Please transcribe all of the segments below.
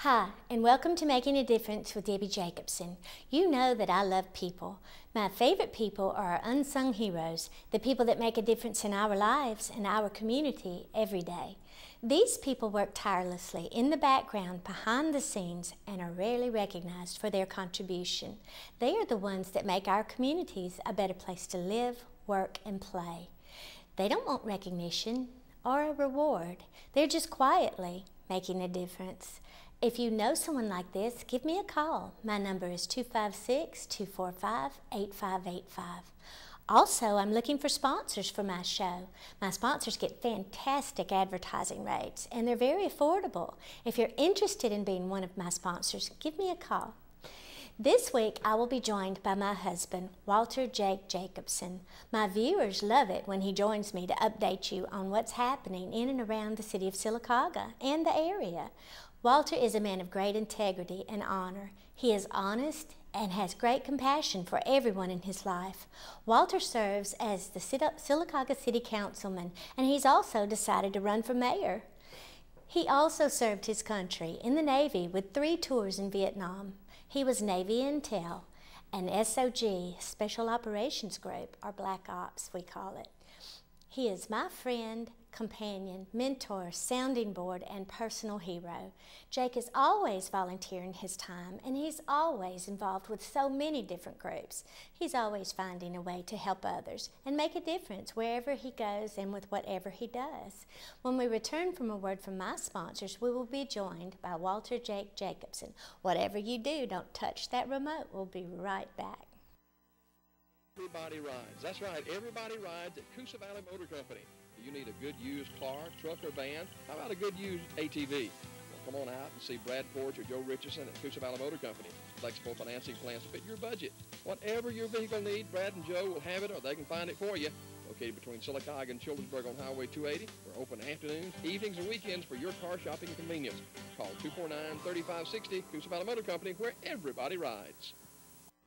Hi, and welcome to Making a Difference with Debi Jacobson. You know that I love people. My favorite people are our unsung heroes, the people that make a difference in our lives and our community every day. These people work tirelessly in the background, behind the scenes, and are rarely recognized for their contribution. They are the ones that make our communities a better place to live, work, and play. They don't want recognition or a reward. They're just quietly making a difference. If you know someone like this, give me a call. My number is 256-245-8585. Also, I'm looking for sponsors for my show. My sponsors get fantastic advertising rates, and they're very affordable. If you're interested in being one of my sponsors, give me a call. This week, I will be joined by my husband, Walter Jake Jacobson. My viewers love it when he joins me to update you on what's happening in and around the city of Sylacauga and the area. Walter is a man of great integrity and honor. He is honest and has great compassion for everyone in his life. Walter serves as the Sylacauga City Councilman, and he's also decided to run for mayor. He also served his country in the Navy with 3 tours in Vietnam. He was Navy Intel, an SOG, Special Operations Group, or Black Ops we call it. He is my friend, companion, mentor, sounding board, and personal hero. Jake is always volunteering his time, and he's always involved with so many different groups. He's always finding a way to help others and make a difference wherever he goes and with whatever he does. When we return from a word from my sponsors, we will be joined by Walter Jake Jacobson. Whatever you do, don't touch that remote. We'll be right back. Everybody rides. That's right. Everybody rides at Coosa Valley Motor Company. You need a good used car, truck, or van? How about a good used ATV? Well, come on out and see Brad Forge or Joe Richardson at Coosa Valley Motor Company. Flexible financing plans to fit your budget. Whatever your vehicle needs, Brad and Joe will have it, or they can find it for you. Located between Sylacauga and Childersburg on Highway 280. We're open afternoons, evenings, and weekends for your car shopping convenience. Call 249-3560 Coosa Valley Motor Company, where everybody rides.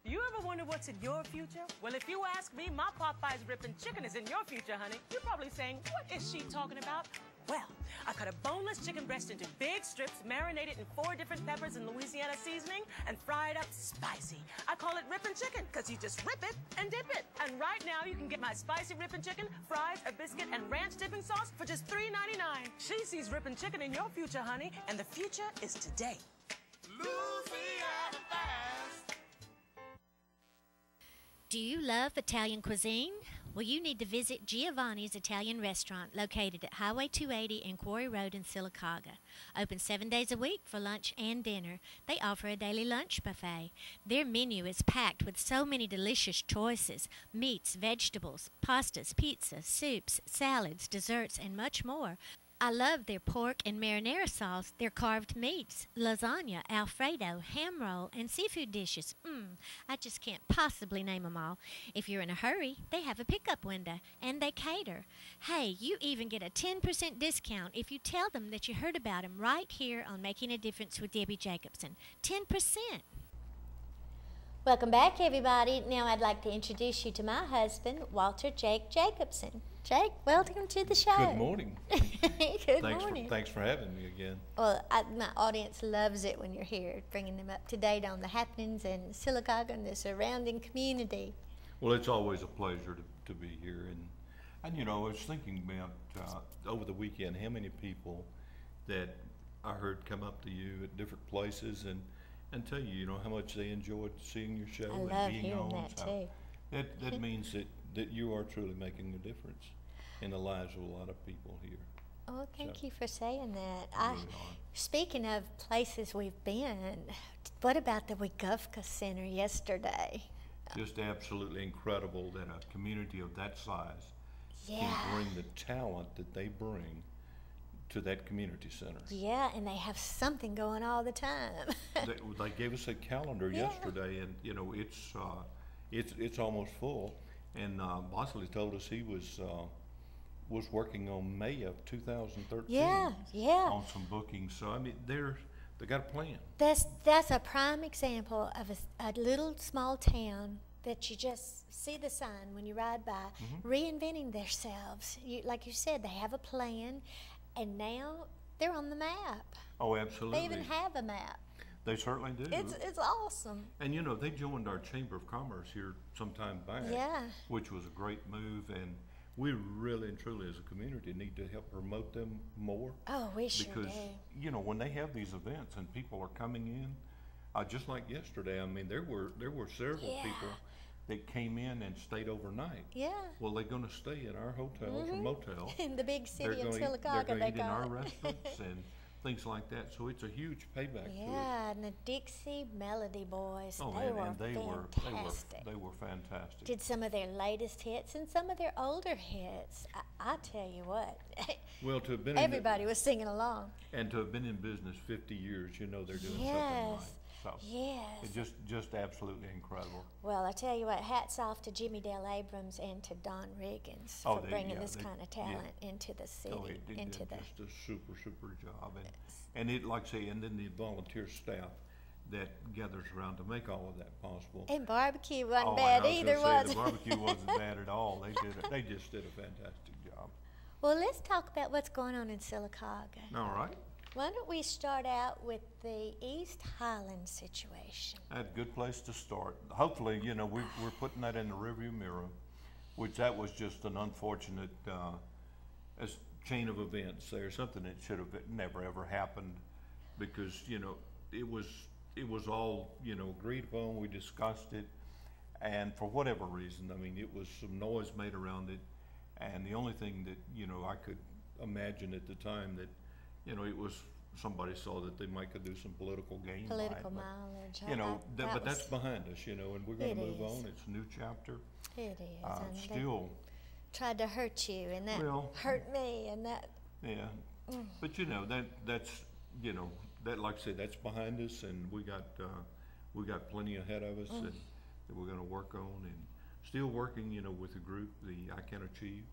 You ever wonder what's in your future? Well, if you ask me, my Popeye's ripping chicken is in your future, honey. You're probably saying, what is she talking about? Well, I cut a boneless chicken breast into big strips, marinate it in 4 different peppers and Louisiana seasoning, and fry it up spicy. I call it ripping chicken, because you just rip it and dip it. And right now, you can get my spicy ripping chicken, fries, a biscuit, and ranch dipping sauce for just $3.99. She sees ripping chicken in your future, honey, and the future is today. Louisiana fast. Do you love Italian cuisine? Well, you need to visit Giovanni's Italian Restaurant located at Highway 280 and Quarry Road in Sylacauga. Open 7 days a week for lunch and dinner. They offer a daily lunch buffet. Their menu is packed with so many delicious choices: meats, vegetables, pastas, pizza, soups, salads, desserts, and much more. I love their pork and marinara sauce, their carved meats, lasagna, Alfredo, ham roll, and seafood dishes. I just can't possibly name them all. If you're in a hurry, they have a pickup window, and they cater. Hey, you even get a 10% discount if you tell them that you heard about them right here on Making a Difference with Debi Jacobson. 10%. Welcome back, everybody. Now I'd like to introduce you to my husband, Walter Jake Jacobson. Jake, welcome to the show. Good morning. Good morning. Thanks for having me again. Well, my audience loves it when you're here, bringing them up to date on the happenings in Sylacauga and the surrounding community. Well, it's always a pleasure to be here. And you know, I was thinking about over the weekend how many people that I heard come up to you at different places and tell you, how much they enjoyed seeing your show I and love being hearing on. that too. That means that you are truly making a difference in the lives of a lot of people here. Oh, thank you for saying that. Really Speaking of places we've been, what about the Wegovka Center yesterday? Just absolutely incredible that a community of that size can bring the talent that they bring to that community center. Yeah, and they have something going all the time. They gave us a calendar yesterday, and it's almost full. And Bosley told us he was working on May of 2013. Yeah. On some bookings. So I mean, they got a plan. That's a prime example of a little small town that you just see the sign when you ride by, reinventing themselves. Like you said, they have a plan, and now they're on the map. Oh, absolutely. They even have a map. They certainly do. It's awesome. And you know, they joined our Chamber of Commerce here sometime back, Yeah. which was a great move, and we really and truly as a community need to help promote them more. Oh, we sure Because, do. you know, when they have these events and people are coming in, just like yesterday, I mean, there were several Yeah. people that came in and stayed overnight. Yeah. Well, they're gonna stay in our hotels or motels. In the big They're city in gonna Sylacauga, eat they in our call it. restaurants and things like that, so it's a huge payback to it. Yeah, and the Dixie Melody Boys, Oh, they were and they fantastic. were fantastic. Did some of their latest hits and some of their older hits. I tell you what, Well, to have been everybody was singing along. and to have been in business 50 years, you know they're doing something Yes, right. So yes. it's just absolutely incredible. Well, I tell you what, hats off to Jimmy Dale Abrams and to Don Riggins Oh, for bringing yeah, this kind of talent into the city, Oh, it did into the. just a super job, and it, like I say, and then the volunteer staff that gathers around to make all of that possible. And barbecue wasn't Oh, bad and I was either, gonna say, was the it? barbecue wasn't bad at all. They just did a fantastic job. Well, let's talk about what's going on in Sylacauga. All right, Why don't we start out with the East Highland situation? that's a good place to start. Hopefully, you know, we're putting that in the rearview mirror, which that was just an unfortunate as chain of events there, something that should have never ever happened, because, you know, it was all, you know, agreed upon, we discussed it, and for whatever reason, I mean, it was some noise made around it, and the only thing that, you know, I could imagine at the time that, you know, it was somebody saw that they might could do some political gain. Political by it, mileage. but, you know, but that's was- behind us, you know, and we're going It to move is. on. It's a new chapter. It is. And they Still, tried to hurt you, and that Well- hurt me, and that. yeah, but you know that's you know that, like I said, that's behind us, and we got plenty ahead of us that we're going to work on, and still working, you know, with the group, the I Can Achieve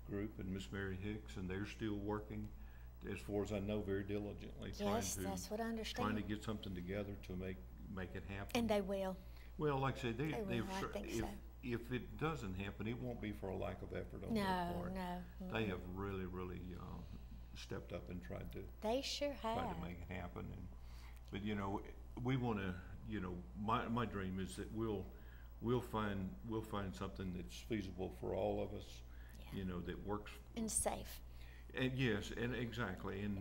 group, and Miss Mary Hicks, and they're still working, as far as I know, very diligently, Yes, that's what I trying understand. to get something together to make it happen. And they will. Well, like I say, They will, I think so. if it doesn't happen, it won't be for a lack of effort on their No, part. no. They have really stepped up and tried to They sure have. make it happen. But you know, we want to. You know, my dream is that we'll find something that's feasible for all of us. Yeah. You know, that works. And safe. And yes, and exactly, and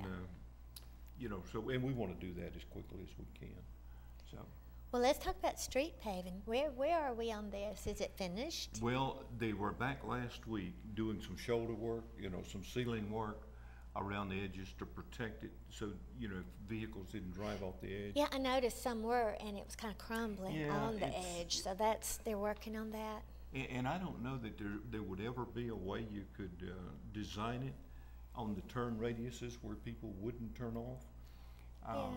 you know, so and we want to do that as quickly as we can. So. Well, let's talk about street paving. Where are we on this? Is it finished? Well, they were back last week doing some shoulder work, you know, some sealing work around the edges to protect it, so, you know, if vehicles didn't drive off the edge. Yeah, I noticed some were, and it was kind of crumbling Yeah, on the it's- edge. So they're working on that. And I don't know that there would ever be a way you could design it on the turn radiuses where people wouldn't turn off. Yeah.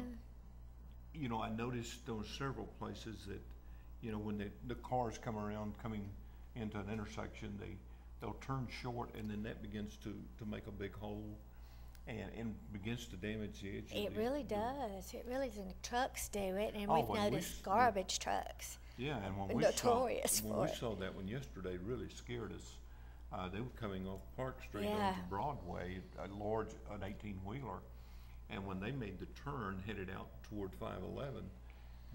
You know, I noticed on several places that, you know, when the cars coming into an intersection, they'll turn short, and then that begins to make a big hole, and begins to damage the edge. It really does. It really does. And trucks do it, and Oh, we've when we noticed s- garbage trucks. Yeah, and when They're we notorious saw for when we it. saw that one yesterday, it really scared us. They were coming off Park Street Yeah. onto Broadway, an 18-wheeler, and when they made the turn headed out toward 511,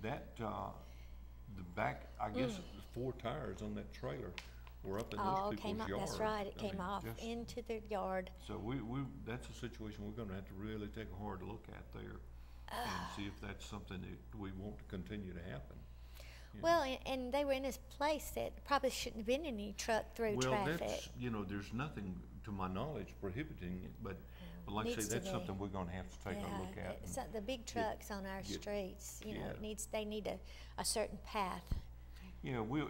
that the back, I guess, the 4 tires on that trailer were up in Oh, those it came people's off. yards. That's right. It I came mean, off just- into the yard. So that's a situation we're going to have to really take a hard look at there, and see if that's something that we want to continue to happen. you know. Well, and they were in this place that probably shouldn't have been any truck through Well, traffic. that's, you know, there's nothing to my knowledge prohibiting it, but like I say, Needs to that's be. something we're gonna have to take a look at. So the big trucks on our streets, you know, yeah. they need a certain path. Yeah, we'll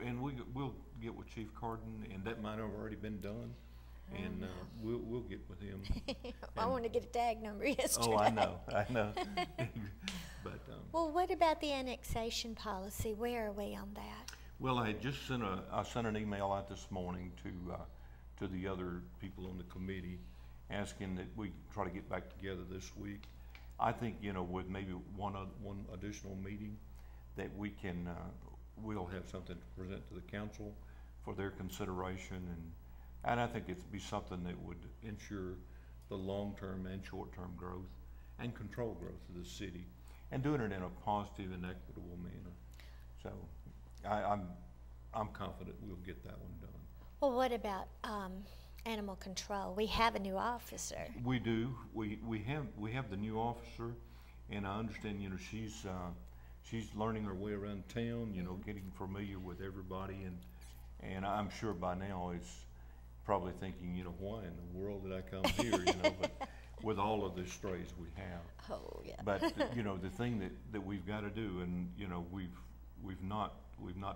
get with Chief Carden, and that might have already been done, and we'll get with him. I And- want to get a tag number yesterday. Oh, I know. But, Well, what about the annexation policy? Where are we on that? well, I just sent an email out this morning to the other people on the committee, asking that we try to get back together this week. I think, you know, with maybe one additional meeting, that we can, we'll have something to present to the council for their consideration, and I think it'd be something that would ensure the long-term and short-term growth and control growth of the city, and doing it in a positive and equitable manner. So I'm confident we'll get that one done. Well, what about animal control? We have a new officer. We do. We have the new officer, and I understand, you know, she's learning her way around town, you know, getting familiar with everybody, and I'm sure by now is probably thinking, you know, why in the world did I come here, you know, but with all of the strays we have. Oh, yeah. But you know, the thing that we've got to do, and you know, we've not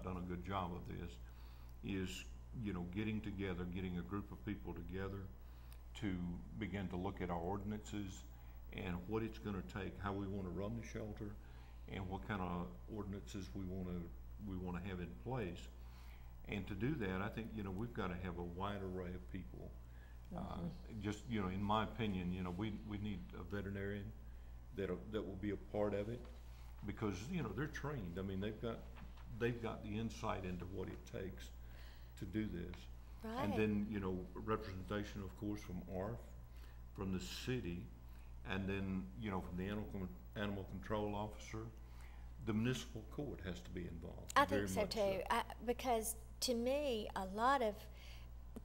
done a good job of this, is, you know, getting a group of people together to begin to look at our ordinances and what it's going to take, how we want to run the shelter, and what kind of ordinances we want to have in place. And to do that, I think, you know, we've got to have a wide array of people. Just, you know, in my opinion, you know, we need a veterinarian that will be a part of it, because, you know, they're trained. I mean, they've got the insight into what it takes to do this. Right. And then, you know, representation, of course, from ARF, from the city, and then, you know, from the animal control officer. The municipal court has to be involved. I think so too, because to me, a lot of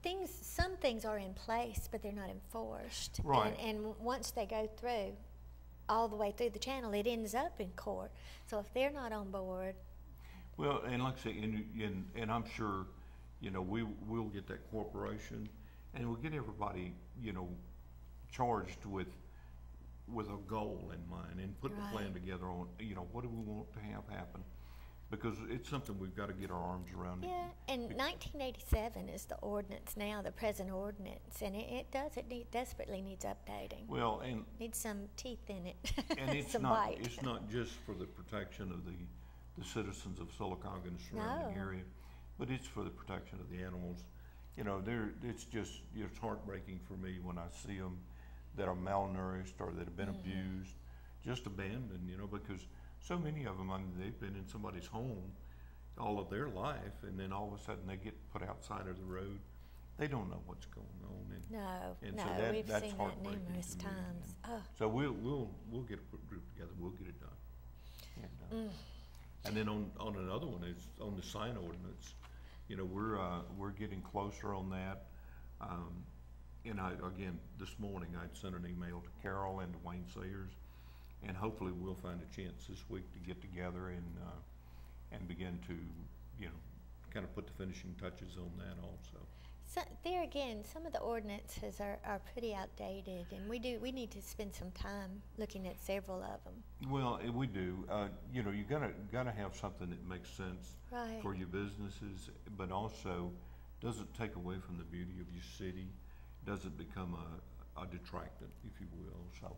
things, some things are in place, but they're not enforced. Right. And once they go through, all the way through the channel, it ends up in court. So if they're not on board. Well, and like I say, and I'm sure, you know, we'll get that corporation, and we'll get everybody, you know, charged with a goal in mind, and put the plan together on, you know, what do we want to have happen, because it's something we've got to get our arms around. Yeah, and 1987 is the ordinance now, the present ordinance, and it desperately needs updating. Well, and needs some teeth in it, and it's some not bite. It's not just for the protection of the citizens of Sylacauga and the surrounding area, but it's for the protection of the animals. You know, it's just, it's heartbreaking for me when I see them that are malnourished or that have been abused, just abandoned, you know, because so many of them, I mean, they've been in somebody's home all of their life, and then all of a sudden they get put outside of the road. They don't know what's going on. So we've that's seen that numerous times. So we'll get a group together. We'll get it done. And then on another one is on the sign ordinance. You know, we're getting closer on that. And again, this morning I'd sent an email to Carol and to Wayne Sayers, and hopefully we'll find a chance this week to get together and begin to, you know, kind of put the finishing touches on that also. So there again, some of the ordinances are pretty outdated, and we need to spend some time looking at several of them. Well, we do. You know, you gotta have something that makes sense for your businesses, but also doesn't take away from the beauty of your city, doesn't become a detractant, if you will.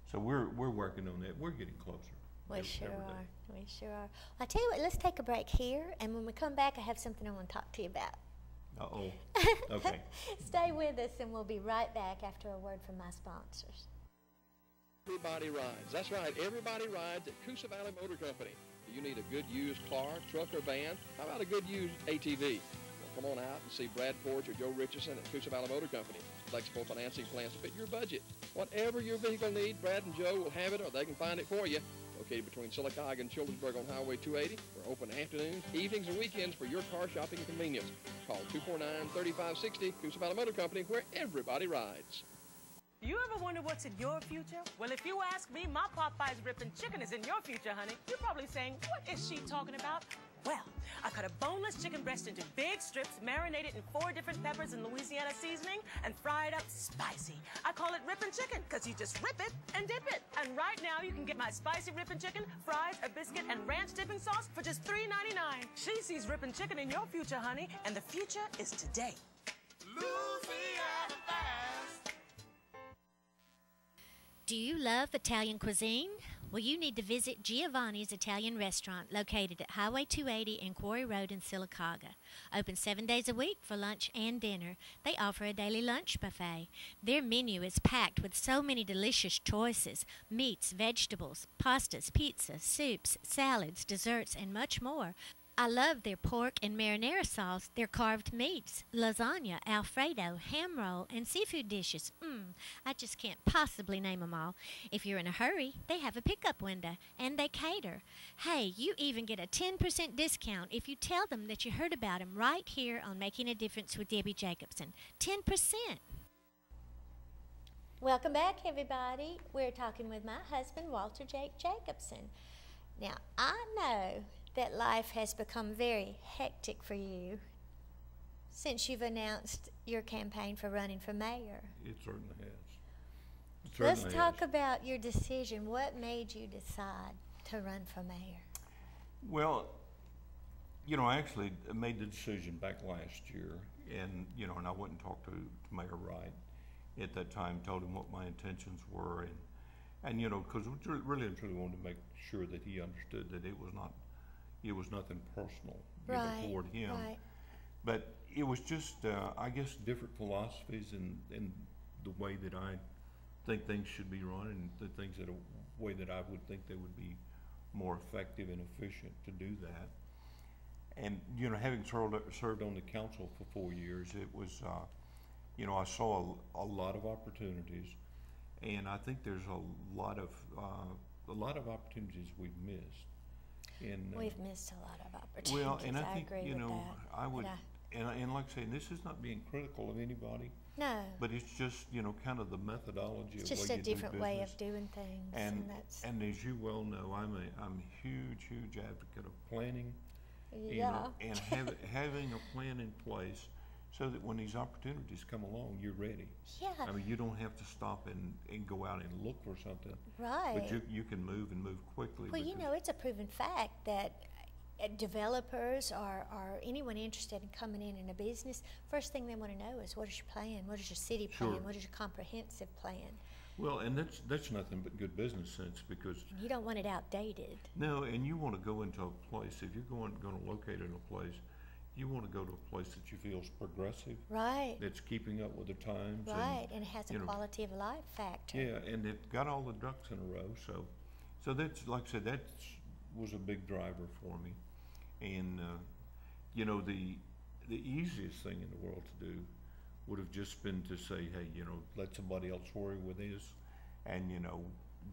So we're working on that. We're getting closer. We sure are. We sure are. I tell you what, let's take a break here, and when we come back, I have something I want to talk to you about. Uh-oh. Okay. Stay with us, and we'll be right back after a word from my sponsors. Everybody rides. That's right. Everybody rides at Coosa Valley Motor Company. Do you need a good used car, truck, or van? How about a good used ATV? Well, come on out and see Brad Porch or Joe Richardson at Coosa Valley Motor Company. Flexible financing plans to fit your budget. Whatever your vehicle needs, Brad and Joe will have it, or they can find it for you. Located between Sylacauga and Childersburg on Highway 280. We're open afternoons, evenings, and weekends for your car shopping convenience. Call 249-3560, Coosa Valley Motor Company, where everybody rides. You ever wonder what's in your future? Well, if you ask me, my Popeye's ripping chicken is in your future, honey. You're probably saying, what is she talking about? Well, I cut a boneless chicken breast into big strips, marinated in 4 different peppers and Louisiana seasoning, and fried up spicy. I call it ripping chicken, because you just rip it and dip it. And right now, you can get my spicy ripping chicken, fries, a biscuit, and ranch dipping sauce for just $3.99. She sees ripping chicken in your future, honey, and the future is today. Louisiana fast. Do you love Italian cuisine? Well, you need to visit Giovanni's Italian Restaurant, located at Highway 280 and Quarry Road in Sylacauga. Open 7 days a week for lunch and dinner. They offer a daily lunch buffet. Their menu is packed with so many delicious choices: meats, vegetables, pastas, pizza, soups, salads, desserts, and much more. I love their pork and marinara sauce, their carved meats, lasagna, Alfredo, ham roll, and seafood dishes. I just can't possibly name them all. If you're in a hurry, they have a pickup window, and they cater. Hey, you even get a 10% discount if you tell them that you heard about them right here on Making a Difference with Debi Jacobson. 10%. Welcome back, everybody. We're talking with my husband, Walter Jake Jacobson. Now, I know that life has become very hectic for you since you've announced your campaign for running for mayor. It certainly has. Let's talk about your decision. What made you decide to run for mayor? Well, you know, I actually made the decision back last year, and, you know, and I went and talked to Mayor Wright at that time, told him what my intentions were, and you know, because we really and truly wanted to make sure that he understood that it was nothing personal, you know, toward him. Right. But it was just, I guess, different philosophies and the way that I think things should be run, and the things that a way that I would think they would be more effective and efficient to do that. And you know, having served on the council for 4 years, it was, you know, I saw a lot of opportunities, and I think there's a lot of opportunities we've missed. And we've missed a lot of opportunities. Well, and I think, agree you with know, that. I would, and like I say, this is not being critical of anybody. No. But it's just, you know, kind of the methodology It's of just way a you do different way business. of doing things, And that's as you well know, I'm a huge advocate of planning. yeah. You know, and having a plan in place so that when these opportunities come along, you're ready. Yeah. I mean, you don't have to stop and go out and look for something. Right. But you can move and move quickly. Well, you know, it's a proven fact that developers or anyone interested in coming in a business, first thing they want to know is, what is your plan? What is your city plan? Sure. What is your comprehensive plan? Well, and that's nothing but good business sense, because And you don't want it outdated. no, and you want to go into a place, if you're going to locate in a place, you want to go to a place that you feel is progressive, Right. that's keeping up with the times. Right, and it has a you know, quality of life factor. Yeah, and they've got all the ducks in a row, so that's, like I said, that was a big driver for me. And you know, the easiest thing in the world to do would have just been to say, hey, you know, let somebody else worry with this, and you know,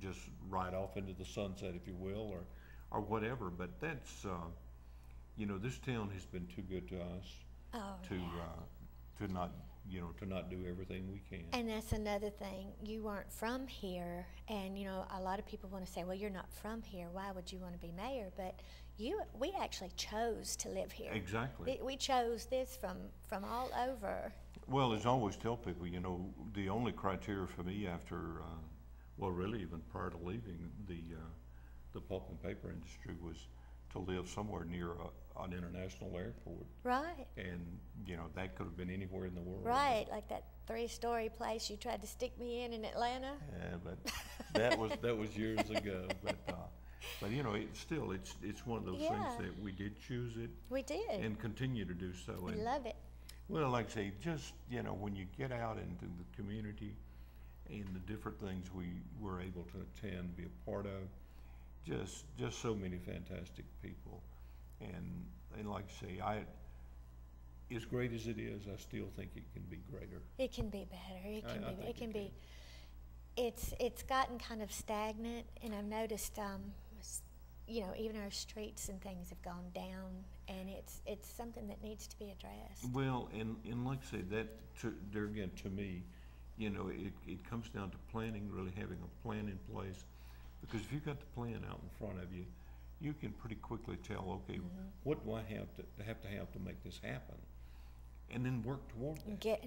just ride off into the sunset, if you will, or whatever. But that's, you know, this town has been too good to us to not, you know, to not do everything we can. And that's another thing. You weren't from here, and you know, a lot of people want to say, well, you're not from here, why would you want to be mayor? But we actually chose to live here. Exactly. We chose this from all over. Well, as I always tell people, you know, the only criteria for me after, well, really even prior to leaving the pulp and paper industry, was to live somewhere near an international airport. Right. And, you know, that could have been anywhere in the world. Right, like that 3-story place you tried to stick me in Atlanta. Yeah, but that was years ago. But you know, it's one of those things that we did choose it. We did. And continue to do so. We And, love it. well, like I say, just, you know, when you get out into the community and the different things we were able to attend, be a part of, just so many fantastic people. And like I say, as great as it is, I still think it can be greater. It can be better. It can be. Can. It's gotten kind of stagnant, and I've noticed, you know, even our streets and things have gone down, and it's something that needs to be addressed. Well, and like I say, that there again, to me, you know, it comes down to planning, really having a plan in place, because if you've got the plan out in front of you, you can pretty quickly tell, okay, what do I have to make this happen, and then work toward that.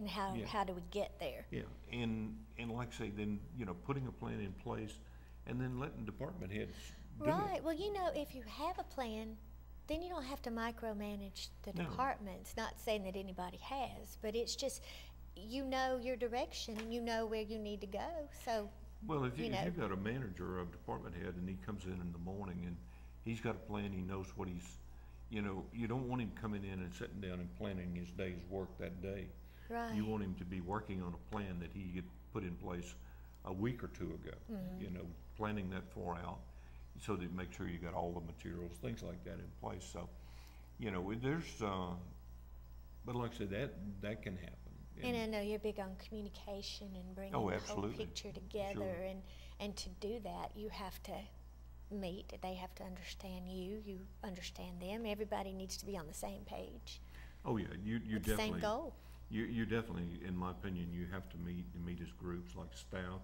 How do we get there? Yeah, and like I say, then, you know, putting a plan in place, and then letting department heads do Right. it. Well, you know, if you have a plan, then you don't have to micromanage the No. departments. Not saying that anybody has, but it's just, you know your direction and you know where you need to go. So, Well, if you know. you've got a manager or a department head and he comes in the morning and he's got a plan, he knows what he's, you know, you don't want him coming in and sitting down and planning his day's work that day. right. You want him to be working on a plan that he had put in place a week or two ago, you know, planning that far out so that you make sure you got all the materials, things like that in place. So you know, there's, but like I said, that can happen. And I know you're big on communication and bringing Oh, the whole absolutely. picture together, Sure. and to do that, you have to meet. They have to understand you. You understand them. Everybody needs to be on the same page. Oh, yeah, you With the definitely. same goal. You definitely, in my opinion, you have to meet as groups like staff,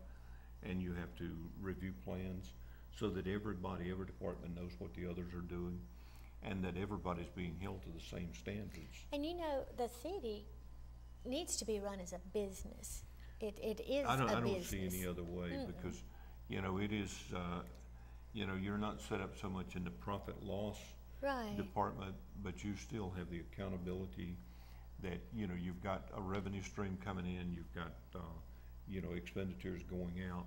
and you have to review plans so that every department knows what the others are doing, and that everybody's being held to the same standards. And you know, the city needs to be run as a business. It is I a don't business. see any other way because, you know, it is, you know, you're not set up so much in the profit loss Right. department, but you still have the accountability that, you know, you've got a revenue stream coming in, you've got, you know, expenditures going out,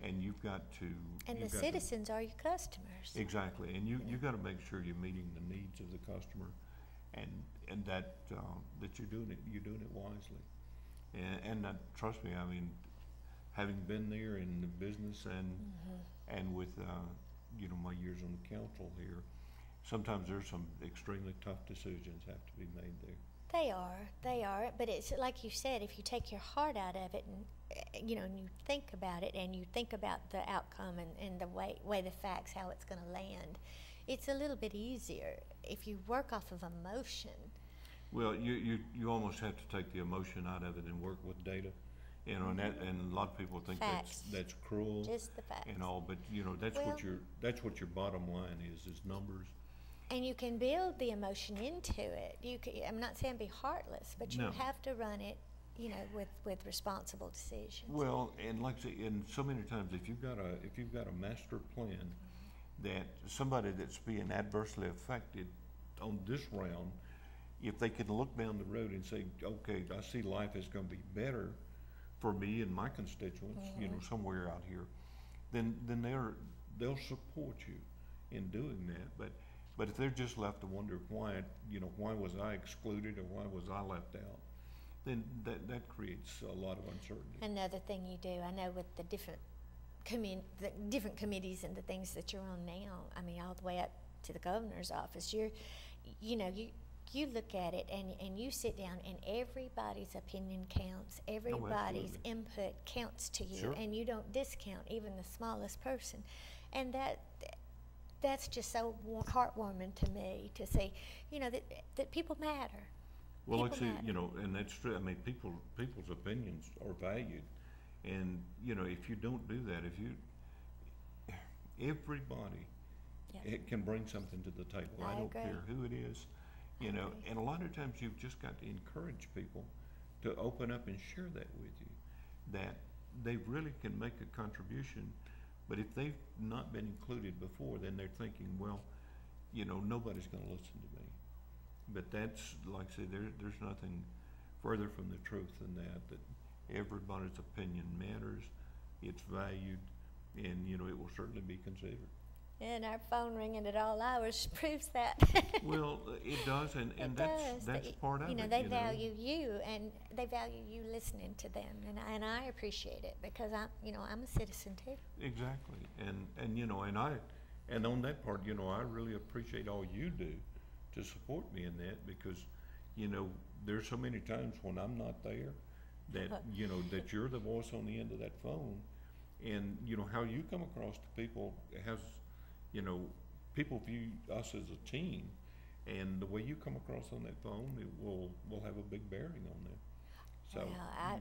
and you've got to. And the you've got to- citizens are your customers. Exactly, and you got to make sure you're meeting the needs of the customer, and that that you're doing it wisely, and trust me, I mean, having been there in the business and with you know, my years on the council here, sometimes there's some extremely tough decisions have to be made there. They are, but it's like you said, if you take your heart out of it and, you know, and you think about it and you think about the outcome and the way the facts, how it's going to land, it's a little bit easier. If you work off of emotion. Well, you almost have to take the emotion out of it and work with data, you know, and a lot of people think Facts. that's cruel. Just the facts. And all, but you know, that's what your bottom line is numbers. And you can build the emotion into it. I'm not saying be heartless, but you No. have to run it, you know, with responsible decisions. Well, and like I say, and so many times, if you've got a master plan that somebody that's being adversely affected on this round, if they can look down the road and say, okay, I see life is going to be better for me and my constituents, you know, somewhere out here, then they'll support you in doing that. But if they're just left to wonder why was I excluded or why was I left out, then that creates a lot of uncertainty. Another thing you do, I know with the different committees and the things that you're on now, I mean, all the way up to the governor's office, you look at it and you sit down and everybody's opinion counts, everybody's input counts to you, Sure. and you don't discount even the smallest person. And that's just so heartwarming to me to see, you know, that people matter. Well, People actually, matter. you know, and that's true. I mean, people's opinions are valued, and you know, if you don't do that, everybody Yeah. it can bring something to the table. I I don't agree. care who it is, you know. agree. And a lot of times, you've just got to encourage people to open up and share that with you, that they really can make a contribution. But if they've not been included before, then they're thinking, well, you know, nobody's going to listen to me. But that's, like I say, there's nothing further from the truth than that everybody's opinion matters, it's valued, and, you know, it will certainly be considered. And our phone ringing at all hours proves that. Well, it does, and It that's does. part of it. You know, they value you, and they value you listening to them, and I appreciate it because I'm a citizen too. Exactly, and you know, and on that part, you know, I really appreciate all you do to support me in that, because, you know, there's so many times when I'm not there that, you know, that you're the voice on the end of that phone, and, you know, how you come across to people has, you know, people view us as a team, and the way you come across on that phone, it will have a big bearing on that. So, Well,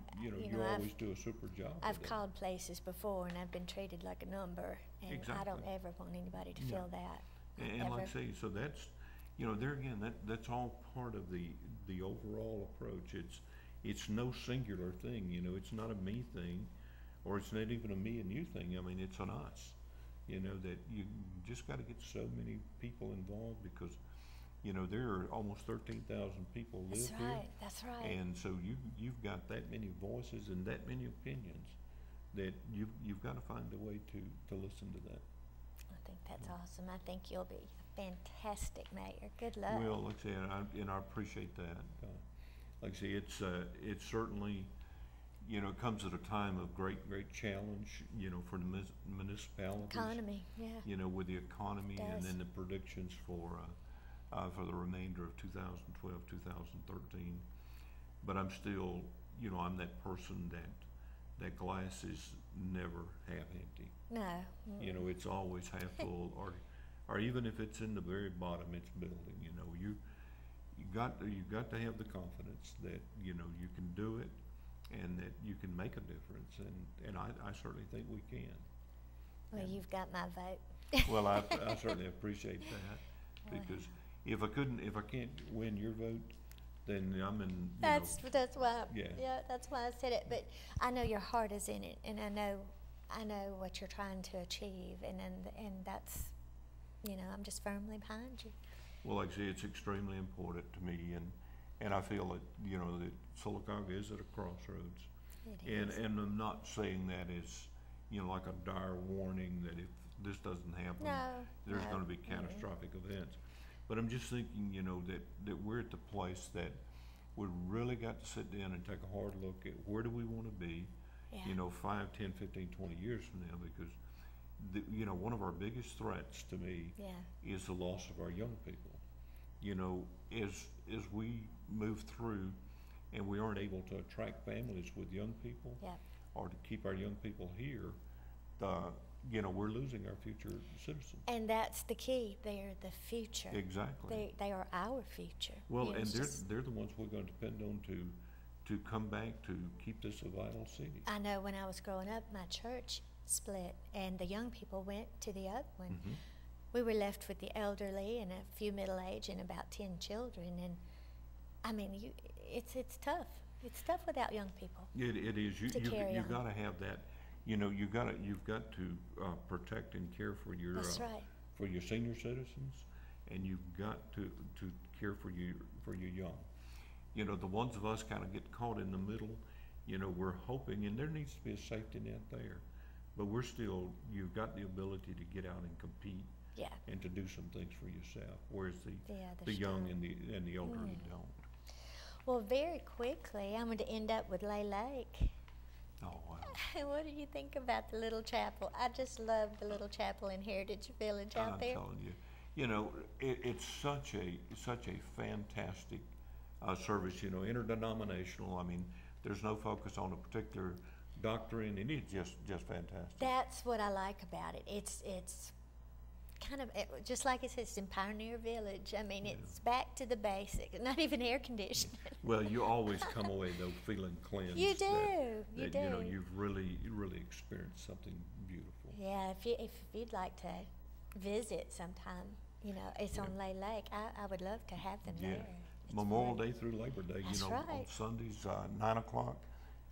you always do a super job. I've with that. called places before, and I've been treated like a number, and I don't Exactly. ever want anybody to No. feel that. And like I ever. say, so that's, you know, there again, that's all part of the overall approach. It's no singular thing, you know, it's not a me thing, or it's not even a me and you thing. I mean, it's an us, you know, that you just got to get so many people involved, because, you know, there are almost 13,000 people live That's here. right. That's right. And so you've got that many voices and that many opinions that you've got to find a way to listen to that. I think that's awesome. I think you'll be a fantastic mayor. Good luck. Well, like I say, and I appreciate that. Like I say, it's certainly, you know, it comes at a time of great challenge, you know, for the municipalities. Economy, yeah. You know, with the economy, and does. then the predictions for for the remainder of 2012, 2013. But I'm still, you know, I'm that person that glass is never half empty. No. You know, it's always half full, or even if it's in the very bottom, it's building. You know, you got to have the confidence that, you know, you can do it and that you can make a difference, and I certainly think we can. Well, And, you've got my vote. well, I certainly appreciate that, because if I can't win your vote, then I'm in. That's why. Yeah. That's why I said it. But I know your heart is in it, and I know what you're trying to achieve, and that's, you know, I'm just firmly behind you. Well, like I say, it's extremely important to me, and I feel that, you know, that Sylacauga is at a crossroads. It is. And I'm not saying that as, you know, like a dire warning that if this doesn't happen, there's going to be catastrophic events. But I'm just thinking, you know, that we're at the place that we really got to sit down and take a hard look at where do we want to be, you know, 5, 10, 15, 20 years from now, because you know, one of our biggest threats to me is the loss of our young people. You know, as we move through and we aren't able to attract families with young people or to keep our young people here, you know, we're losing our future citizens. And that's the key. They're the future. Exactly. They are our future. Well, You know, and it's they're the ones we're going to depend on to come back to keep this a vital city. I know when I was growing up, my church split, and the young people went to the other one. Mm-hmm. We were left with the elderly and a few middle-aged and about 10 children, and I mean, it's tough. It's tough without young people. It is. You've got to have that. You know, you've got to protect and care for your That's right. for your senior citizens, and you've got to care for your young. You know, the ones of us kind of get caught in the middle. You know, we're hoping, and there needs to be a safety net there. But you've got the ability to get out and compete and to do some things for yourself, whereas the young and the elderly don't. Well, very quickly, I'm going to end up with Lay Lake. Oh, wow. What do you think about the little chapel? I just love the little chapel in Heritage Village out there. I'm telling you, you know, it's such a fantastic service, you know, interdenominational. I mean, there's no focus on a particular doctrine, and it's just fantastic. That's what I like about it. It's kind of just like it says in Pioneer Village. I mean, it's back to the basics. Not even air conditioning. Well, you always come away though feeling cleansed. You do. You do. You know, you've really experienced something beautiful. Yeah. If you'd like to visit sometime, you know, it's on Lay Lake. I would love to have them there. It's Memorial Day through Labor Day. That's you know, right. on Sundays 9 o'clock.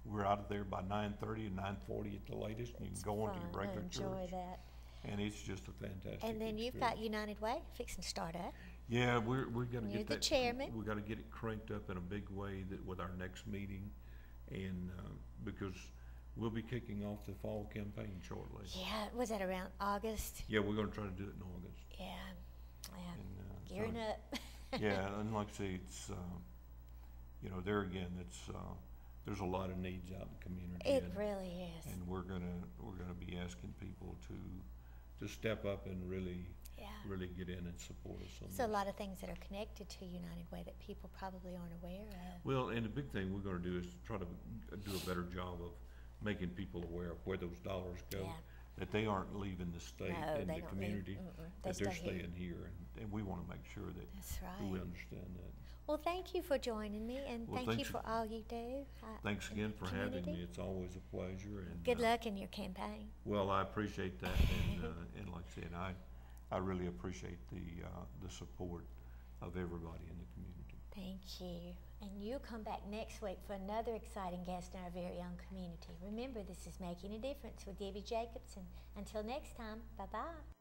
We're out of there by 9:30 and 9:40 at the latest, and you can go on to your regular church. Enjoy that. And it's just a fantastic And then you've got United Way fixing to start up. Yeah, we're going to get that. You're the chairman. We got to get it cranked up in a big way with our next meeting, and because we'll be kicking off the fall campaign shortly. Yeah, was that around August? Yeah, we're going to try to do it in August. Yeah. And, Gearing up. Yeah, and like I say, it's you know, there again, it's there's a lot of needs out in the community. It really is. And we're gonna be asking people to step up and really get in and support us on There's this. a lot of things that are connected to United Way that people probably aren't aware of. Well, and the big thing we're going to do is try to do a better job of making people aware of where those dollars go, that they aren't leaving the state and the community, that they're staying here, and we want to make sure that we understand that. Well, thank you for joining me, and thank you for all you do. Thanks again for having me. It's always a pleasure. And good luck in your campaign. Well, I appreciate that, and like I said, I really appreciate the support of everybody in the community. Thank you. And you'll come back next week for another exciting guest in our very own community. Remember, this is Making a Difference with Debi Jacobson. Until next time, bye-bye.